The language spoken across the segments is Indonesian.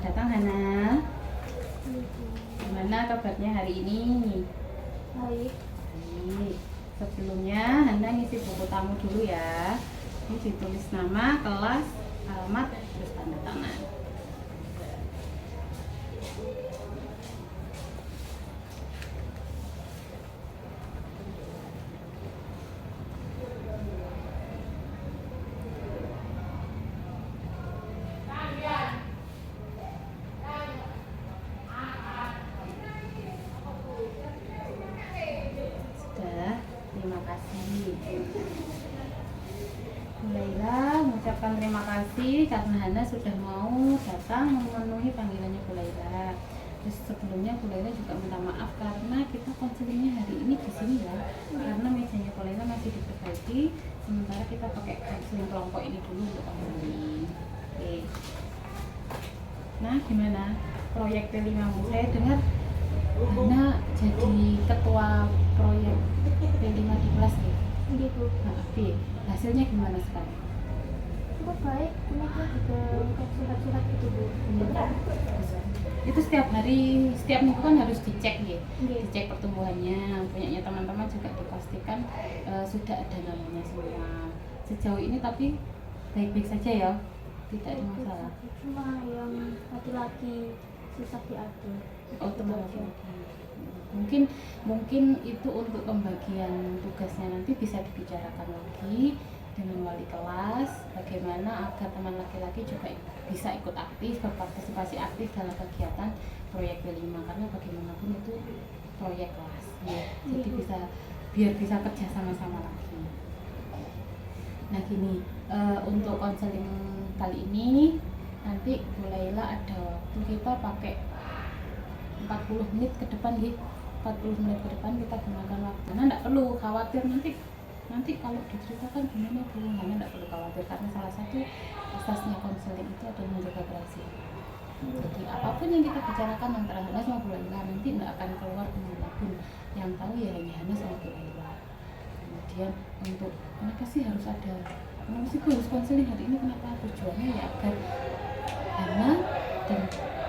datang Hana. Gimana kabarnya hari ini? Baik. Baik. Sebelumnya Hana ngisi buku tamu dulu ya. Ini ditulis nama, kelas, alamat, terus tanda tangan. Terima kasih. Laila mengucapkan terima kasih karena Hana sudah mau datang memenuhi panggilannya Bu Laila. Terus sebelumnya Bu Laila juga minta maaf karena kita konselingnya hari ini di sini ya. Karena mejanya Bu Laila masih diperbaiki, sementara kita pakai konseling kelompok ini dulu untuk konseling. Oke. Nah, gimana proyek P5 saya dengar Hana jadi ketua proyek P5 di kelas nih. Gitu. Nah, hasilnya gimana sekarang? Cukup baik. Ini kan juga kayak surat-surat gitu Bu. Itu setiap hari, setiap minggu kan harus dicek ya, Iya. dicek pertumbuhannya. Punyanya teman-teman juga dipastikan sudah ada namanya semua. Sejauh ini tapi baik-baik saja ya, tidak ada masalah. Cuma yang laki-laki susah diatur. Oh, teman-teman. Mungkin itu untuk pembagian tugasnya nanti bisa dibicarakan lagi dengan wali kelas bagaimana agar teman laki-laki juga bisa ikut aktif, berpartisipasi aktif dalam kegiatan proyek B5 karena bagaimanapun itu proyek kelas ya. Jadi biar bisa kerja sama-sama lagi. Nah gini, untuk konseling kali ini nanti Bu Laila ada waktu kita pakai 40 menit ke depan gitu. 40 menit ke depan kita gunakan waktu. Nah, enggak perlu khawatir nanti kalau diceritakan gimana Bu, enggak perlu khawatir karena salah satu asasnya konseling itu adalah menjaga rahasia. Jadi apapun yang kita bicarakan antara Hana sama Bu Laila nanti enggak akan keluar kemanapun. Yang tahu ya hanya Hana sama Bu Laila. Kemudian untuk kenapa sih harus harus konseling hari ini, kenapa tujuannya ya agar Hana dan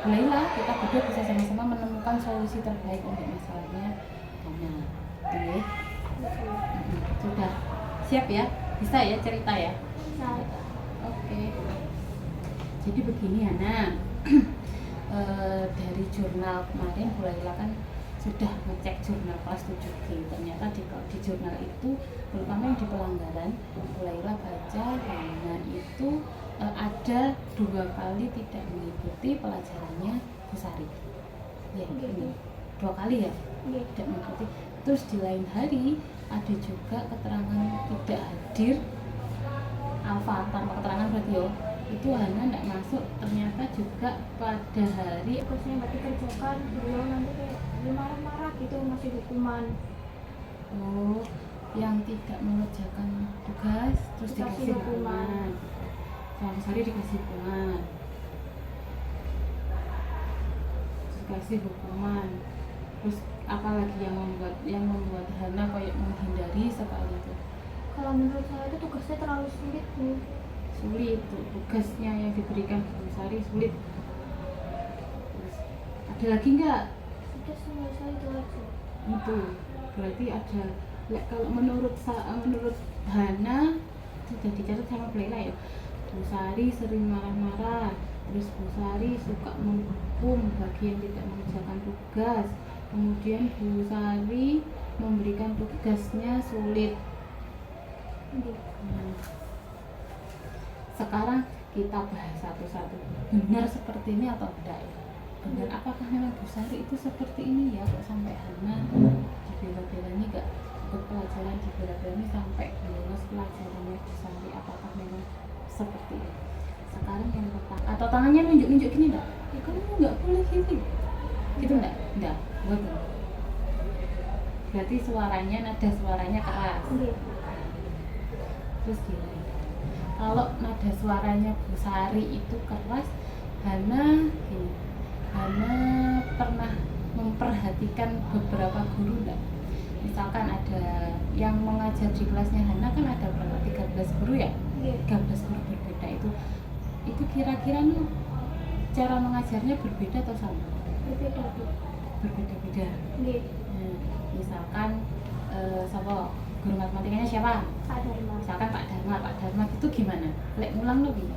Bu Laila kita berdua bisa sama-sama menemukan solusi terbaik untuk masalahnya Hana. Oke. Sudah siap ya? Bisa ya cerita ya? Nah, Oke. Jadi begini Hana, dari jurnal kemarin Bu Laila kan sudah ngecek jurnal kelas 7G. Ternyata di jurnal itu, terutama yang di pelanggaran, Bu Laila baca Hana itu ada 2 kali tidak mengikuti pelajarannya Bu Sari. Ya, ini 2 kali ya tidak mengikuti. Terus di lain hari ada juga keterangan tidak hadir alfa tanpa keterangan berarti yo. Itu Hana tidak masuk, ternyata juga pada hari tugasnya nggak dikerjakan, beliau nanti kayak marah-marah gitu, masih hukuman. Oh, yang tidak mengerjakan tugas terus dikasih hukuman. Sama Sari dikasih hukuman. Dikasih hukuman. Terus apalagi yang membuat Hana kayak menghindari sekali itu? Kalau menurut saya itu tugasnya terlalu sulit Bu. Sulit tuh tugasnya yang diberikan Bu Sari sulit. Terus, ada lagi nggak? Sudah menurut saya itu aja. Itu berarti ada. Kalau menurut Hana sudah dicatat sama Bu Laila ya, Bu Sari sering marah-marah, terus Bu Sari suka menghukum bagi yang tidak mengerjakan tugas, kemudian Bu Sari memberikan tugasnya sulit. Sekarang kita bahas satu-satu, benar seperti ini atau tidak ya? Benar, apakah memang Bu Sari itu seperti ini ya, kok sampai Hana dibela-belanya gak ikut pelajaran, dibela-belanya sampai lulus pelajarannya Bu Sari, apakah memang seperti itu? Sekarang yang pertama, atau tangannya nunjuk-nunjuk gini enggak? Ya kamu nggak boleh gini gitu enggak? Betul. Berarti nada suaranya keras. Terus gini, kalau nada suaranya Bu Sari itu keras, Hana pernah memperhatikan beberapa guru enggak? Misalkan ada yang mengajar di kelasnya Hana kan ada berapa? 13 guru ya? 13 guru berbeda itu kira-kira nih cara mengajarnya berbeda atau sama? berbeda Bu. Berbeda-beda. Nggih, Nah, misalkan siapa guru matematikanya siapa? Pak Dharma. Misalkan Pak Dharma itu gimana? Lek mulang lo gini.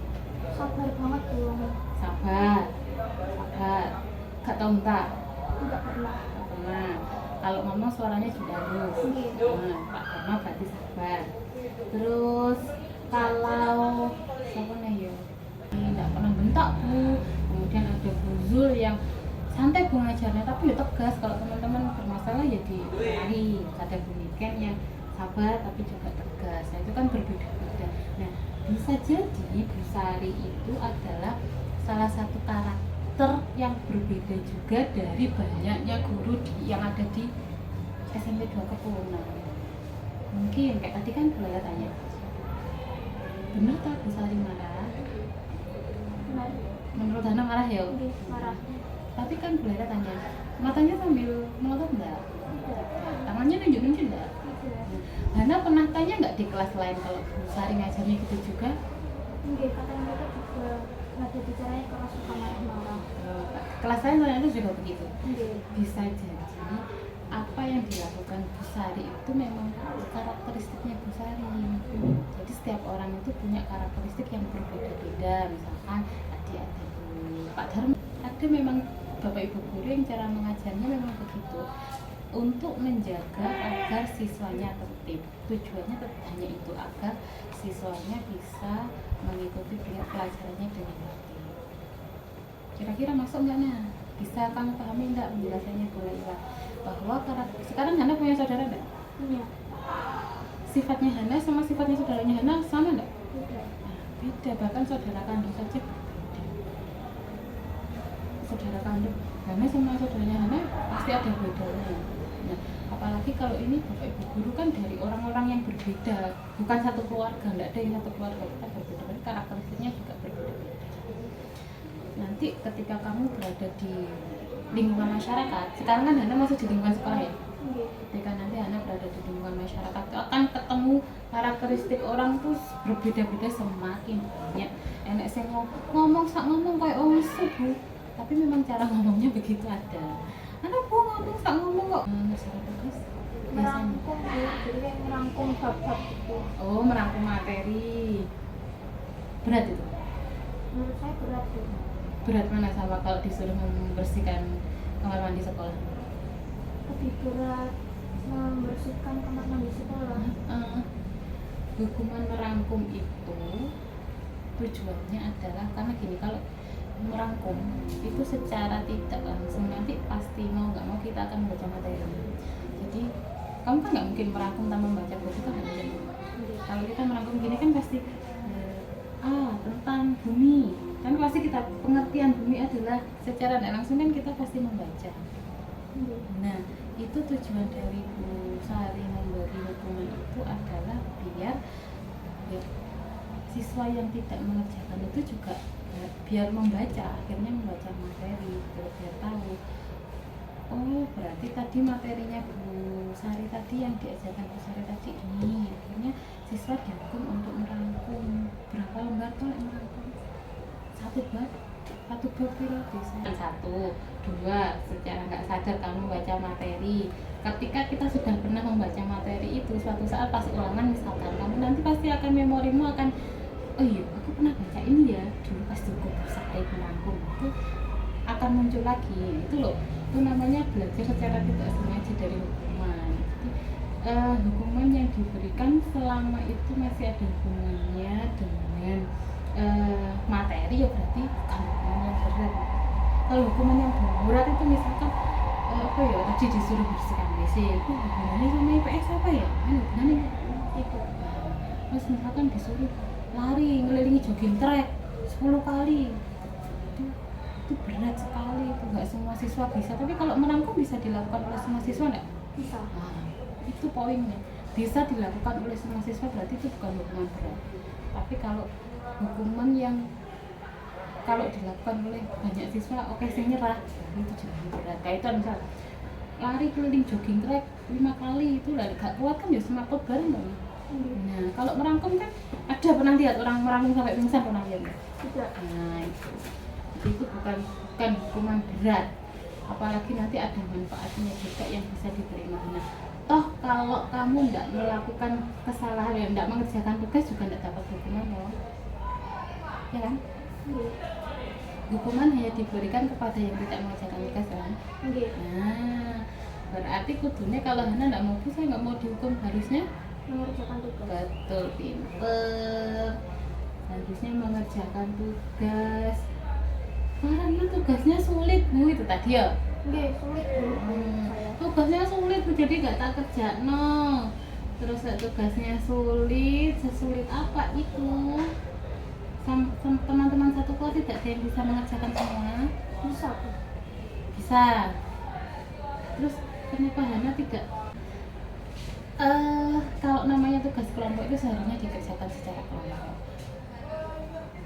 Sabar banget Bu. Sabar, sabar. Gak tau entah. Enggak pernah. Gak pernah. Kalau ngomong suaranya juga halus. Nggih. Nah, Pak Dharma berarti sabar. Terus kalau siapa nih ya? Tidak pernah bentak Bu. Kemudian ada Bu Zul yang santai Bu ngajarnya tapi ya tegas. Kalau teman-teman bermasalah ya dimarahi. Ada Bu Niken yang sabar tapi juga tegas. Nah, itu kan berbeda-beda. Nah, bisa jadi Bu Sari itu adalah salah satu karakter yang berbeda juga dari banyaknya guru yang ada di SMP 2 Kepunan. Mungkin kayak tadi kan Bu Lala tanya, bener tak Bu Sari marah? Benar. Menurut Hana marah ya? Nggih, marah. Tapi kan Bu Lala tanya, matanya sambil melotot enggak? Tidak. Tangannya nunjuk-nunjuk enggak? Tidak. Hana pernah tanya nggak di kelas lain kalau Bu Sari ngajarnya gitu juga? Nggih, katanya mereka juga nada bicaranya keras, suka marah-marah. Kelas lain ternyata juga begitu. Nggih. Bisa jadi apa yang dilakukan Bu Sari itu memang karakteristiknya Bu Sari. Jadi setiap orang itu punya karakteristik yang berbeda-beda. Misalkan tadi ada Pak Dharma, ada memang Bapak Ibu guru yang cara mengajarnya memang begitu untuk menjaga agar siswanya tertib. Tujuannya hanya itu, agar siswanya bisa mengikuti pelajarannya dengan tertib. Kira-kira masuk nggak Nah? Bisa kamu pahami nggak penjelasannya Bu Laila? Bahwa sekarang Hana punya saudara nggak? Punya. Sifatnya Hana sama sifatnya saudaranya Hana sama nggak? Tidak. Nah, beda, bahkan saudara kandung saja berbeda. Saudara kandung Hana sama saudaranya Hana pasti ada bedanya. Nah, apalagi kalau ini Bapak Ibu guru kan dari orang-orang yang berbeda, bukan satu keluarga, nggak ada yang satu keluarga, kita berbeda, karakteristiknya juga berbeda-beda. Nanti ketika kamu berada di lingkungan masyarakat, sekarang kan Hana masuk di lingkungan sekolah ya. Nggih. Ketika nanti Hana berada di lingkungan masyarakat, itu akan ketemu karakteristik orang tuh berbeda-beda semakin banyak. Enek sing ngomong kayak oh Bu, tapi memang cara ngomongnya begitu ada. Hana Bu ngomong kok. Masyarakat guys. Merangkum Bu, jadi kayak merangkum bab-bab gitu. Oh, merangkum materi. Berat itu. Menurut saya berat Bu. Berat mana sama kalau disuruh membersihkan kamar mandi sekolah? Lebih berat membersihkan kamar mandi sekolah. Hukuman merangkum itu tujuannya adalah karena gini, kalau merangkum itu secara tidak langsung nanti pasti mau nggak mau kita akan membaca materi. Jadi kamu kan nggak mungkin merangkum tanpa membaca buku kan ada. Kalau kita merangkum gini kan pasti tentang bumi, kan pasti kita pengertian bumi adalah secara tidak langsung kan kita pasti membaca. Nah, itu tujuan dari Bu Sari memberi hukuman itu adalah biar ya, siswa yang tidak mengerjakan itu juga biar membaca, akhirnya membaca materi, biar tahu. Oh, berarti tadi materinya Bu Sari tadi yang diajarkan Bu Sari tadi ini, akhirnya siswa dihukum untuk merangkum berapa lembar tuh merangkum? Satu bab bisa. Satu, dua, secara nggak sadar kamu baca materi. Ketika kita sudah pernah membaca materi itu, suatu saat pas ulangan misalkan, kamu nanti pasti akan memorimu akan, oh iya, aku pernah baca ini ya, dulu pas cukup Sari merangkum itu akan muncul lagi. Itu loh, itu namanya belajar secara tidak sengaja dari hukuman. Jadi, hukuman yang diberikan selama itu masih ada hubungannya dengan materi ya berarti bukan hukuman yang berat. Kalau hukuman yang berat itu misalkan tadi disuruh bersihkan WC, itu hubungannya sama IPS apa ya? Hubungannya itu. Terus misalkan disuruh lari ngelilingi jogging track 10 kali, itu berat sekali, itu nggak semua siswa bisa. Tapi kalau merangkum bisa dilakukan oleh semua siswa nggak? Bisa. Itu poinnya, bisa dilakukan oleh semua siswa, berarti itu bukan hukuman berat. Tapi kalau hukuman yang kalau dilakukan oleh banyak siswa saya nyerah, itu jadi berat. Kayak itu misal lari keliling jogging track 5 kali, itu lah gak kuat kan ya, semaput bareng kan. Nah kalau merangkum kan ada, pernah lihat orang merangkum sampai pingsan, pernah lihat? Tidak. Nah itu itu bukan hukuman berat, apalagi nanti ada manfaatnya juga yang bisa diterima. Nah, toh kalau kamu tidak melakukan kesalahan ya tidak mengerjakan tugas juga tidak dapat hukuman loh, ya kan? Hukuman hanya diberikan kepada yang tidak mengerjakan tugas kan? Nah, berarti kudunya kalau Hana tidak mau, saya nggak mau dihukum, harusnya mengerjakan tugas. betul, pinter, harusnya mengerjakan tugas karena tugasnya sulit Bu, itu tadi ya. Sulit Bu. Tugasnya sulit Bu, jadi nggak tak kerja no. Terus tugasnya sulit, sesulit apa itu? Teman-teman satu kelas tidak ada yang bisa mengerjakan semua? Bisa Bu. Bisa. Terus kenapa Hana tidak? Kalau namanya tugas kelompok itu seharusnya dikerjakan secara kelompok,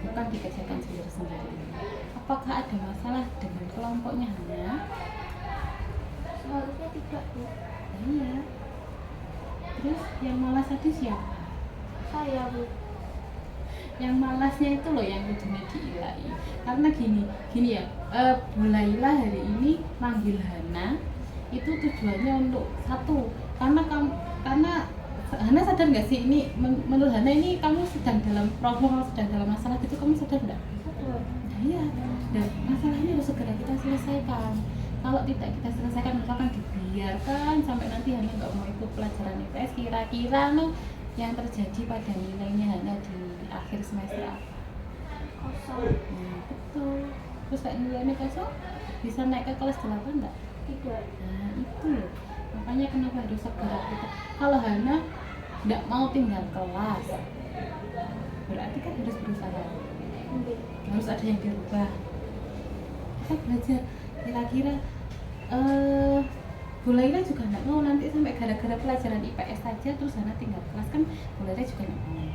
bukan dikerjakan sendiri-sendiri. Apakah ada masalah dengan kelompoknya Hana? Seharusnya tidak Bu. Iya. Terus yang malas tadi siapa? Saya Bu. Yang malasnya itu loh yang kudunya diilai. Karena gini ya, Bu Laila hari ini manggil Hana itu tujuannya untuk satu, karena Hana sadar nggak sih ini menurut Hana ini kamu sedang dalam problem atau sedang dalam masalah gitu, kamu sadar nggak? Sadar. Nah iya, dan masalahnya harus segera kita selesaikan. Kalau tidak kita selesaikan, misalkan dibiarkan sampai nanti Hana nggak mau ikut pelajaran IPS, kira-kira yang terjadi pada nilainya Hana di akhir semester apa? Kosong. Nah betul. Terus kayak nilainya kosong, bisa naik ke kelas 8 nggak? Tidak. Nah itu loh, makanya kenapa harus segera kita. Kalau Hana nggak mau tinggal kelas, berarti kan harus berusaha, harus ada yang dirubah. Kita belajar, kira-kira Bu Laila juga nggak mau nanti sampai gara-gara pelajaran IPS saja terus Hana tinggal kelas, kan Bu Laila juga nggak mau.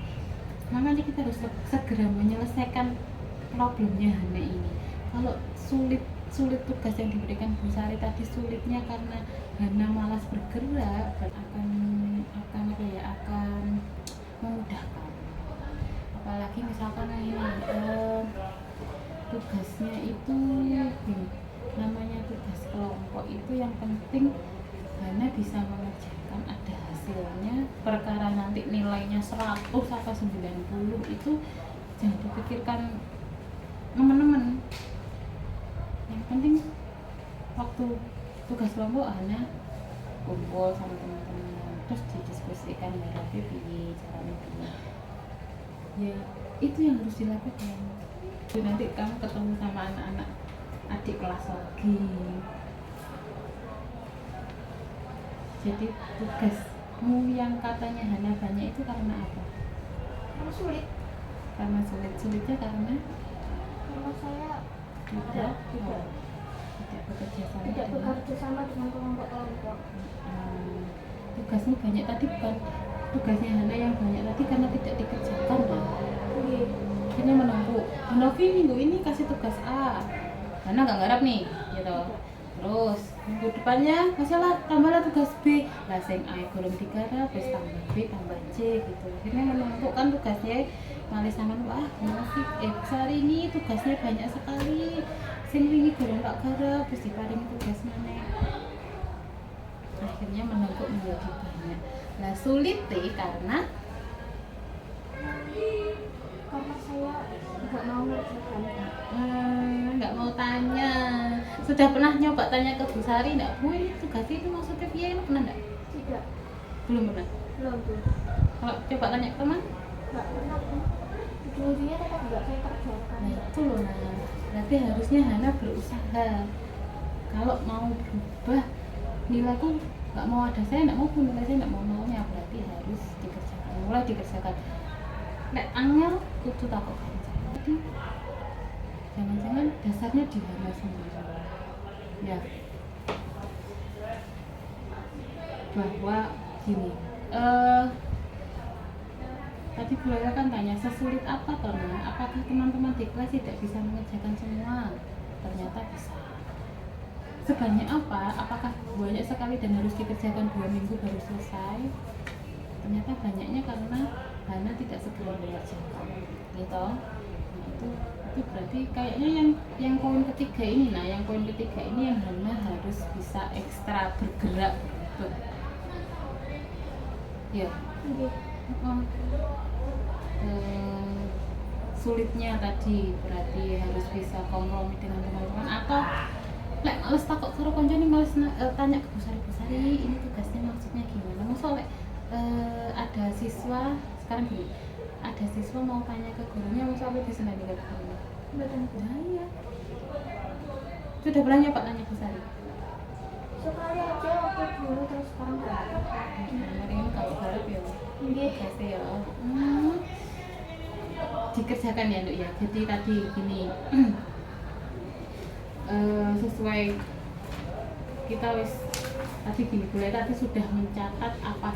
Makanya kita harus segera menyelesaikan problemnya Hana ini. Kalau sulit tugas yang diberikan Bu Sari tadi, sulitnya karena Hana malas bergerak, akan memudahkan. Apalagi misalkan ini tugasnya itu namanya tugas kelompok itu yang penting Hana bisa mengerjakan, ada hasilnya. Perkara nanti nilainya 100 atau 90 itu jangan dipikirkan teman-teman. Yang penting waktu tugas kelompok Hana kumpul sama teman-teman, terus didiskusikan ya tapi caranya piye. Ya itu yang harus dilakukan. Nanti kamu ketemu sama anak-anak adik kelas lagi. Jadi tugasmu yang katanya Hana banyak itu karena apa? Karena sulit. Karena sulitnya karena saya tidak bekerja sama dengan kelompok-kelompok. Tugasmu banyak tadi bukan tugasnya Hana yang banyak tadi karena tidak dikerjakan kan? Ini menumpuk. Bu Novi minggu ini kasih tugas A, Hana nggak garap nih, gitu. Terus minggu depannya masalah tambahlah tugas B, lah sing A belum digarap, terus tambah B tambah C gitu. Akhirnya menumpuk kan tugasnya. Malah sama wah Bu Novi, hari ini tugasnya banyak sekali. Sing wingi belum tak garap, terus diparingi tugas mana? Akhirnya menumpuk menjadi banyak. Lah sulit deh karena saya nggak mau ngerjakan. Nggak mau tanya. Sudah pernah nyoba tanya ke Bu Sari nggak? Bu ini tugasnya itu maksudnya piye? Pernah nggak? Tidak. Belum pernah. Belum. Kalau coba tanya ke teman? Nggak pernah. Ujung-ujungnya tetap nggak saya kerjakan. Nah itu loh, berarti harusnya Hana berusaha. Kalau mau berubah nilaiku nggak mau ada, saya nggak mau pun nilai saya nggak maunya, berarti harus dikerjakan, mulai dikerjakan. Nek angel kudu takut kanca. Jadi jangan-jangan dasarnya di Hana sendiri. Ya. Bahwa gini, tadi Bu Laila kan tanya sesulit apa toh Nah? Apakah teman-teman di kelas tidak bisa mengerjakan semua? Ternyata bisa. Sebanyak apa? Apakah banyak sekali dan harus dikerjakan 2 minggu baru selesai? Ternyata banyaknya karena Hana tidak segera mengerjakan, gitu. Nah, itu Itu berarti kayaknya yang poin ketiga ini, nah yang poin ketiga ini yang Hana harus bisa ekstra bergerak betul. Ya. Nggih. Sulitnya tadi berarti harus bisa kompromi dengan teman-teman, atau lek males takut karo konco nih, males tanya ke Bu Sari ini tugasnya maksudnya gimana. Maksudnya ada siswa sekarang gini, ada siswa mau tanya ke gurunya, mau sampai disenani ke gurunya. Betul. Nah iya, sudah pernah nyoba tanya Bu Sari? Sekali aja waktu dulu, terus sekarang enggak. Hari ini kalau harap ya Nggih. kasih ya. Dikerjakan ya Nduk ya. Jadi tadi gini, sesuai kita wis tadi gini, boleh tadi sudah mencatat apa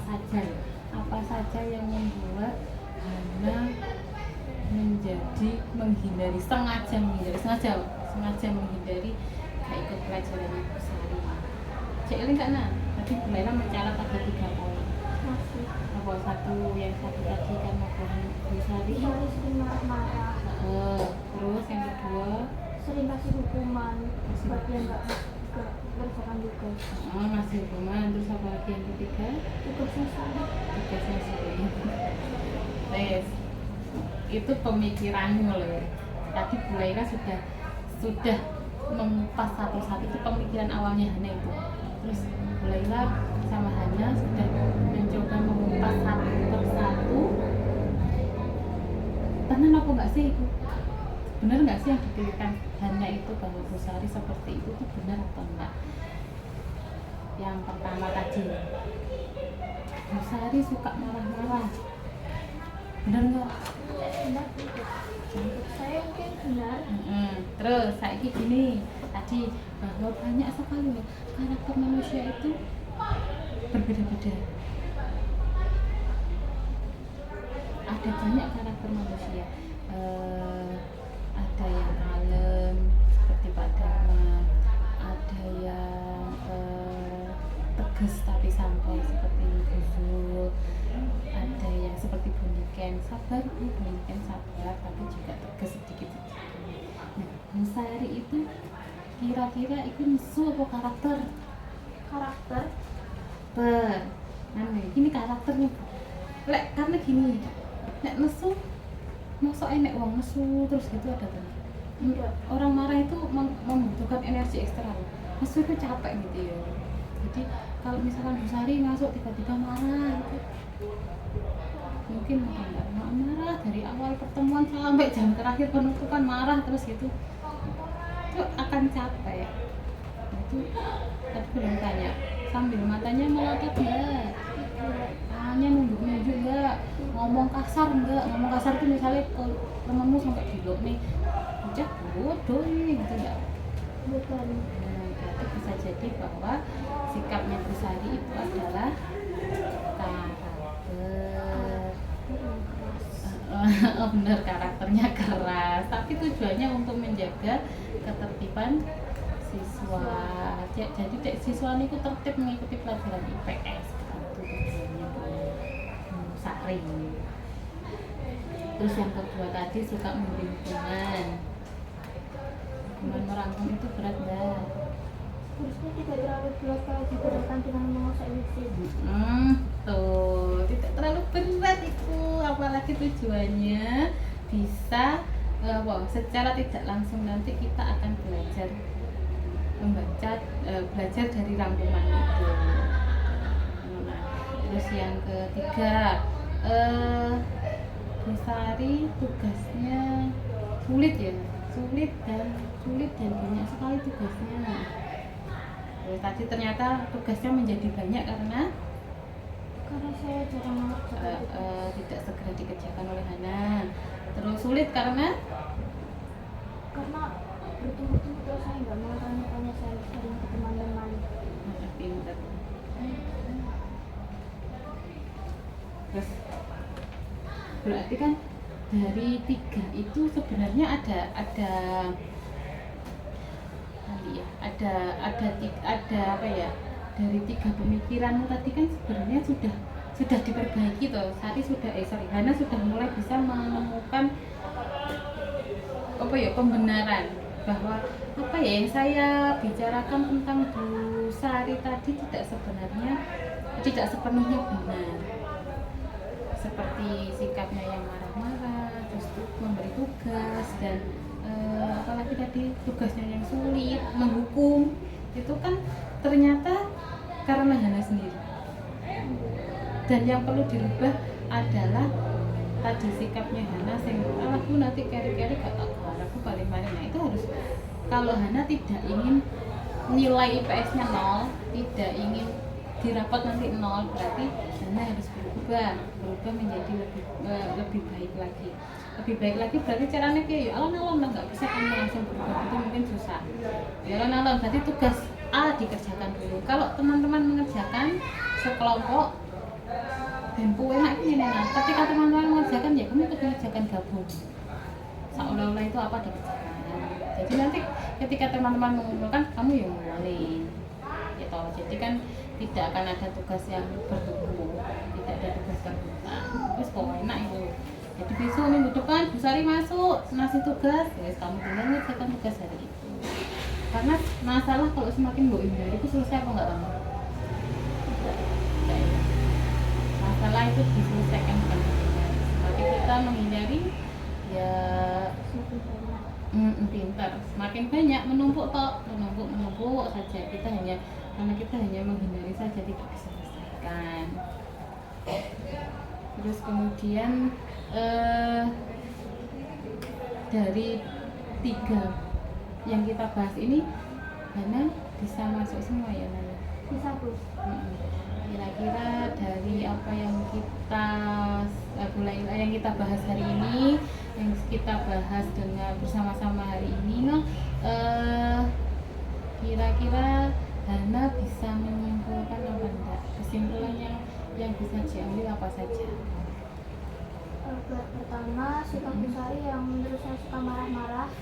saja yang membuat Hana menghindari sengaja menghindari gak ikut pelajaran Bu Sari. Cek ini kan nah, tadi bolehlah mencatat ada 3 poin. Masih. Apa yang satu tadi kan mau Bu Sari. Sari sering marah-marah. Terus yang kedua Sering kasih hukuman buat dia nggak kerjakan tugas. ngasih hukuman. Terus apa lagi yang ketiga? Tugasnya sulit. Tugasnya sulit. Tes itu pemikiranmu loh. Tadi Bu Laila sudah mengupas satu-satu itu pemikiran awalnya Hana itu. Terus Bu Laila sama Hana sudah mencoba mengupas satu persatu. Benar apa enggak sih itu? Benar nggak sih yang dipikirkan Hana itu bahwa Bu Sari seperti itu tuh benar atau enggak? Yang pertama tadi, Bu Sari suka marah-marah, benar nggak? Benar. Untuk saya mungkin benar. Terus saya gini tadi, bahwa banyak sekali loh karakter manusia itu berbeda-beda. Ada banyak karakter manusia. Ada yang kalem seperti Pak Dharma, ada yang tegas tapi sampai seperti Bu Zul, ada yang seperti Bu Niken, sabar Bu Niken sabar tapi juga tegas sedikit-sedikit. Nah, Bu Sari itu kira-kira itu nesu apa karakter? Karakter. Ini karakternya Bu. Lek karena gini, lek nesu masa enek wong nesu terus gitu ada tuh. Enggak. Orang marah itu membutuhkan energi ekstra loh. Nesu itu capek gitu ya. Jadi kalau misalkan Bu Sari masuk tiba-tiba marah gitu, mungkin nggak marah dari awal pertemuan sampai jam terakhir penutupan marah terus gitu, itu akan capek. Nah, itu tadi belum tanya, sambil matanya melotot nggak, tangannya nunduk-nunduk nggak, ngomong kasar itu misalnya ke temenmu sampai diluk nih, udah bodoh nih gitu nggak? Bukan. Berarti bisa jadi bahwa sikapnya Bu Sari itu adalah benar karakternya keras, tapi tujuannya untuk menjaga ketertiban siswa. Jadi siswa itu tertib mengikuti pelajaran IPS gitu tujuannya Bu Sari. Terus yang kedua tadi suka memberi hukuman merangkum, itu berat enggak? Harusnya tidak terlalu berat kalau dibedakan dengan mengosek listrik. Tuh, tidak terlalu berat itu, apalagi tujuannya bisa secara tidak langsung nanti kita akan belajar membaca, belajar dari rangkuman itu. Nah, terus yang ketiga, Bu Sari tugasnya sulit dan banyak sekali tugasnya. Tadi ternyata tugasnya menjadi banyak karena saya jarang mengerjakan tidak segera dikerjakan oleh Hana. Terus sulit karena bertemu-temu terus saya nggak mau tanya-tanya, saya sering ke teman-teman. pinter. Terus berarti kan dari 3 itu sebenarnya ada apa ya, dari 3 pemikiranmu tadi kan sebenarnya sudah diperbaiki toh. Hana sudah mulai bisa menemukan apa ya, pembenaran bahwa apa ya yang saya bicarakan tentang Bu Sari tadi tidak sepenuhnya benar, seperti sikapnya yang marah-marah, terus memberi tugas dan apalagi tadi tugasnya yang sulit, menghukum, itu kan ternyata karena Hana sendiri. Dan yang perlu dirubah adalah tadi sikapnya Hana sing aku nanti keri-keri gak tak aku paling paling. Nah itu harus, kalau Hana tidak ingin nilai IPS-nya 0, tidak ingin di rapot nanti 0, berarti Hana harus berubah menjadi lebih baik lagi. Lebih baik lagi berarti caranya kayak ya alon-alon lah, nggak bisa kamu langsung berubah, itu mungkin susah. Ya alon-alon berarti tugas A dikerjakan dulu. Kalau teman-teman mengerjakan sekelompok dan enak ini nah, ketika teman-teman mengerjakan ya kamu ikut mengerjakan gabung. Seolah-olah itu apa dikerjakan. Jadi nanti ketika teman-teman mengumpulkan, kamu yang ngumpulin. Gitu. Jadi kan tidak akan ada tugas yang bertumpuk, tidak ada tugas terbuka. Terus kok enak itu. Jadi besok minggu depan Bu Sari masuk ngasih tugas, ya kamu tinggal mengerjakan tugas hari itu. Karena masalah kalau semakin mbok hindari itu selesai apa enggak kamu? Masalah itu diselesaikan bukan menghindari. Semakin kita menghindari ya pintar, semakin banyak menumpuk saja, karena kita hanya menghindari saja, tidak diselesaikan. Terus kemudian dari 3 yang kita bahas ini Hana bisa masuk semua ya Nana? Bisa Bu. Kira-kira dari apa yang kita yang kita bahas hari ini, yang kita bahas dengan bersama-sama hari ini, kira-kira Hana bisa menyimpulkan apa enggak? Kesimpulannya yang bisa diambil apa saja? Pertama, sikap Bu Sari yang menurut saya suka marah-marah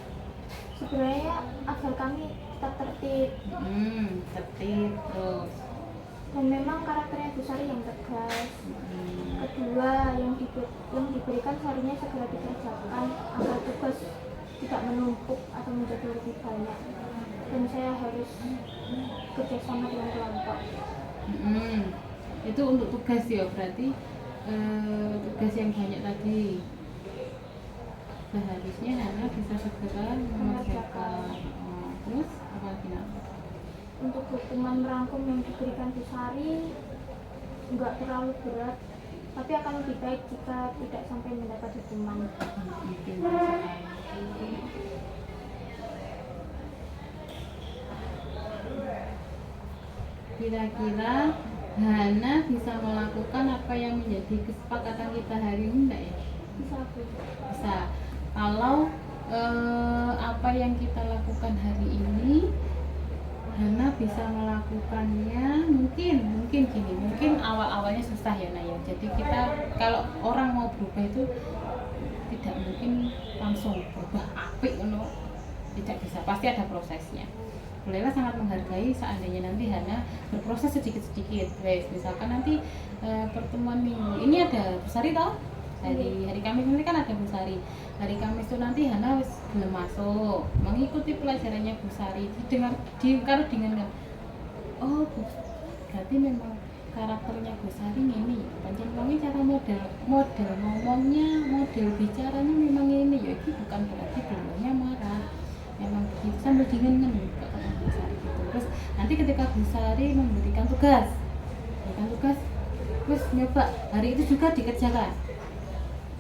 sebenarnya agar kami tetap tertib. Tertib terus. Dan memang karakternya Bu Sari yang tegas. Kedua, yang diberikan seharusnya segera dikerjakan agar tugas tidak menumpuk atau menjadi lebih banyak. Dan saya harus kerjasama dengan kelompok. Itu untuk tugas ya, berarti tugas yang banyak tadi seharusnya Hana bisa segera mengerjakan. Terus apa lagi? Untuk hukuman merangkum yang diberikan Bu Sari enggak terlalu berat, tapi akan lebih baik jika tidak sampai mendapat hukuman. Kira-kira Hana bisa melakukan apa yang menjadi kesepakatan kita hari ini enggak ya? Bisa Bu. Bisa. Kalau apa yang kita lakukan hari ini Hana bisa melakukannya, mungkin gini, mungkin awal-awalnya susah ya Naya. Jadi kita kalau orang mau berubah itu tidak mungkin langsung berubah apik, tidak bisa, pasti ada prosesnya. Bolehlah sangat menghargai seandainya nanti Hana berproses sedikit-sedikit. Misalkan nanti pertemuan minggu ini ada Bu Sari toh? Hari Kamis ini kan ada Bu Sari. Hari Kamis itu nanti Hana belum masuk, mengikuti pelajarannya Bu Sari, kalau dengan oh Bu, berarti memang karakternya Bu Sari ini, panjenengan cara model ngomongnya, model bicaranya memang ini ya, ini bukan berarti beliaunya marah, memang begitu, sambil dingin kata Bu Sari gitu. Terus nanti ketika Bu Sari memberikan tugas, terus nyoba hari itu juga dikerjakan,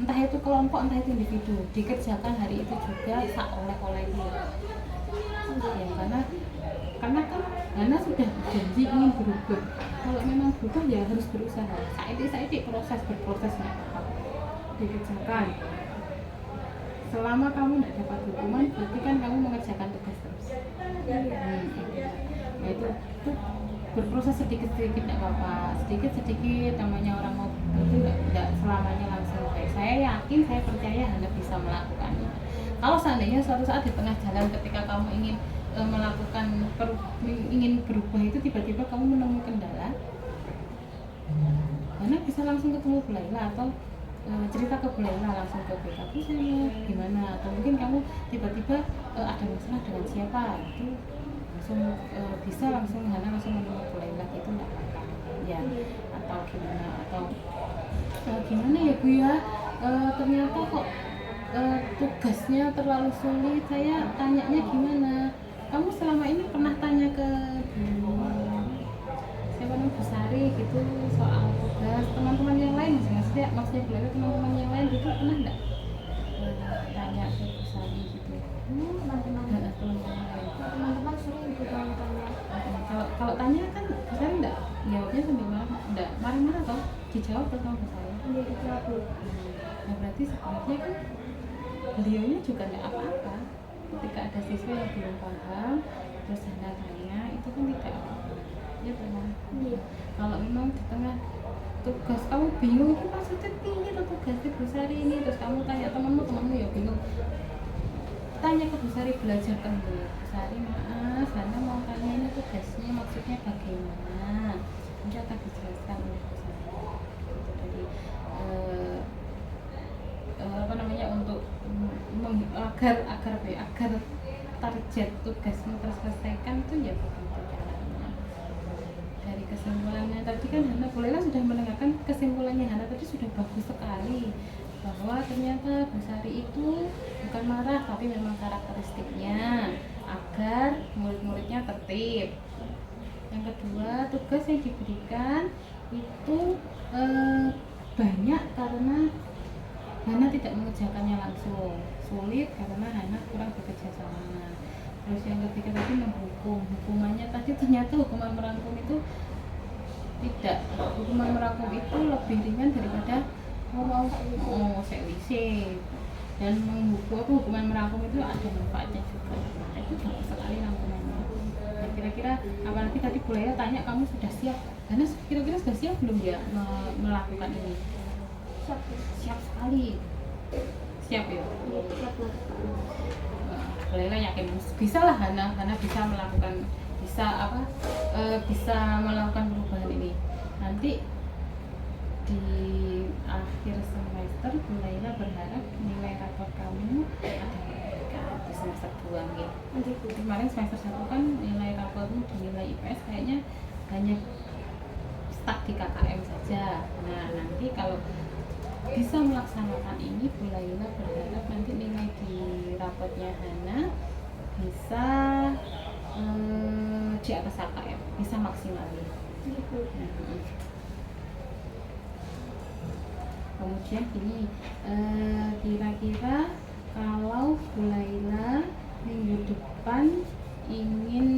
entah itu kelompok entah itu individu, dikerjakan hari itu juga oleh dia ya, karena kan Hana sudah berjanji ingin berubah. Kalau memang berubah ya harus berusaha. Berproses dikerjakan. Selama kamu tidak dapat hukuman, berarti kan kamu mengerjakan tugas terus. Nah, itu berproses sedikit-sedikit tidak apa-apa, sedikit-sedikit, namanya orang mau itu tidak selamanya langsung baik. Saya yakin, saya percaya Hana bisa melakukannya. Kalau seandainya suatu saat di tengah jalan ketika kamu ingin ingin berubah itu tiba-tiba kamu menemui kendala, Hana bisa langsung ketemu Bu Laila atau cerita ke Bu Laila langsung ke BK, Bu saya mau gimana, atau mungkin kamu tiba-tiba ada masalah dengan siapa, itu langsung bisa langsung Hana langsung menemui Bu Laila, itu nggak apa-apa ya. Atau gimana, atau gimana ya Bu ya, ternyata kok tugasnya terlalu sulit, saya tanyanya gimana, kamu selama ini pernah tanya ke Bu siapa namanya Bu Sari gitu soal tugas, teman-teman yang lain maksudnya Bu Laila teman-teman yang lain gitu pernah enggak tanya ke Bu Sari gitu? Teman-teman Teman-teman lain. teman-teman sering juga tanya. Kalau tanya kan Bu Sari enggak jawabnya sambil enggak marah-marah toh, dijawab tuh sama Bu Sari. Dia dijawab. Nah berarti sebenarnya kan beliaunya juga enggak apa-apa ketika ada siswa yang belum paham terus Hana tanya, itu kan tidak apa-apa ya benar. Iya. Kalau memang di tengah tugas kamu bingung ini maksudnya piye tuh tugasnya Bu Sari ini, terus kamu tanya temanmu ya bingung, tanya ke Bu Sari, belajar kan dulu. Bu Sari maaf Hana mau tanya ini tugasnya maksudnya bagaimana, nanti akan dijelaskan oleh Bu Sari. Jadi apa namanya, untuk agar target tugasmu terselesaikan itu ya begitu caranya. Dari kesimpulannya tadi kan Hana Bu Laila sudah mendengarkan kesimpulannya Hana tadi sudah bagus sekali, bahwa ternyata Bu Sari itu bukan marah tapi memang karakteristiknya agar murid-muridnya tertib. Yang kedua, tugas yang diberikan itu banyak karena Hana tidak mengerjakannya langsung, sulit karena Hana kurang bekerja sama. Terus yang ketiga tadi menghukum, hukumannya tadi ternyata hukuman merangkum itu tidak, hukuman merangkum itu lebih ringan daripada selisih, dan hukuman merangkum itu ada manfaatnya juga. Itu bagus sekali rangkumannya. Nah, kira-kira apalagi tadi Bu Laila tanya kamu sudah siap, karena kira-kira sudah siap belum ya melakukan ini? Siap sekali. Siap ya? Siap. Bu Laila yakin bisa lah Hana bisa melakukan, bisa melakukan perubahan ini. Nanti di akhir semester Bu Laila berharap nilai rapor kamu ada perbaikan di semester 2 gitu. Kemarin semester 1 kan nilai rapormu di nilai IPS kayaknya hanya stuck di KKM saja. Nah nanti kalau bisa melaksanakan ini, Bu Laila berharap nanti nilai di rapotnya Hana bisa di atas KKM, bisa maksimal. Kemudian gini, kira-kira kalau Bu Laila minggu depan ingin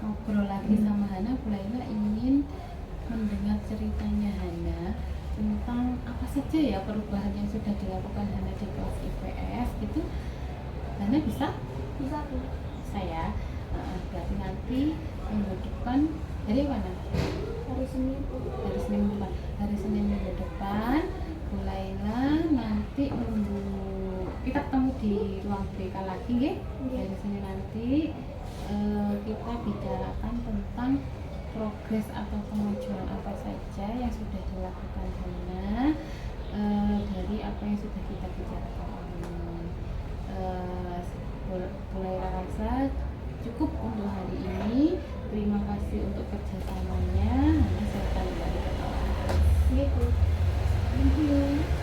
ngobrol lagi sama Hana, Bu Laila ingin mendengar ceritanya Hana tentang apa saja ya perubahan yang sudah dilakukan Hana di kelas IPS gitu, Hana bisa ya. Berarti nanti minggu depan dari mana? Hari Senin depan. Hari Senin minggu depan Bu Laila nanti kita ketemu di ruang BK lagi ya. Hari Senin nanti kita bicarakan tentang progres atau kemajuan apa saja yang sudah dilakukan Hana dari apa yang sudah kita bicarakan ini. Bu Laila rasa cukup untuk hari ini. Terima kasih untuk kerjasamanya. Hana silakan kembali ke kelas. gitu. Thank you.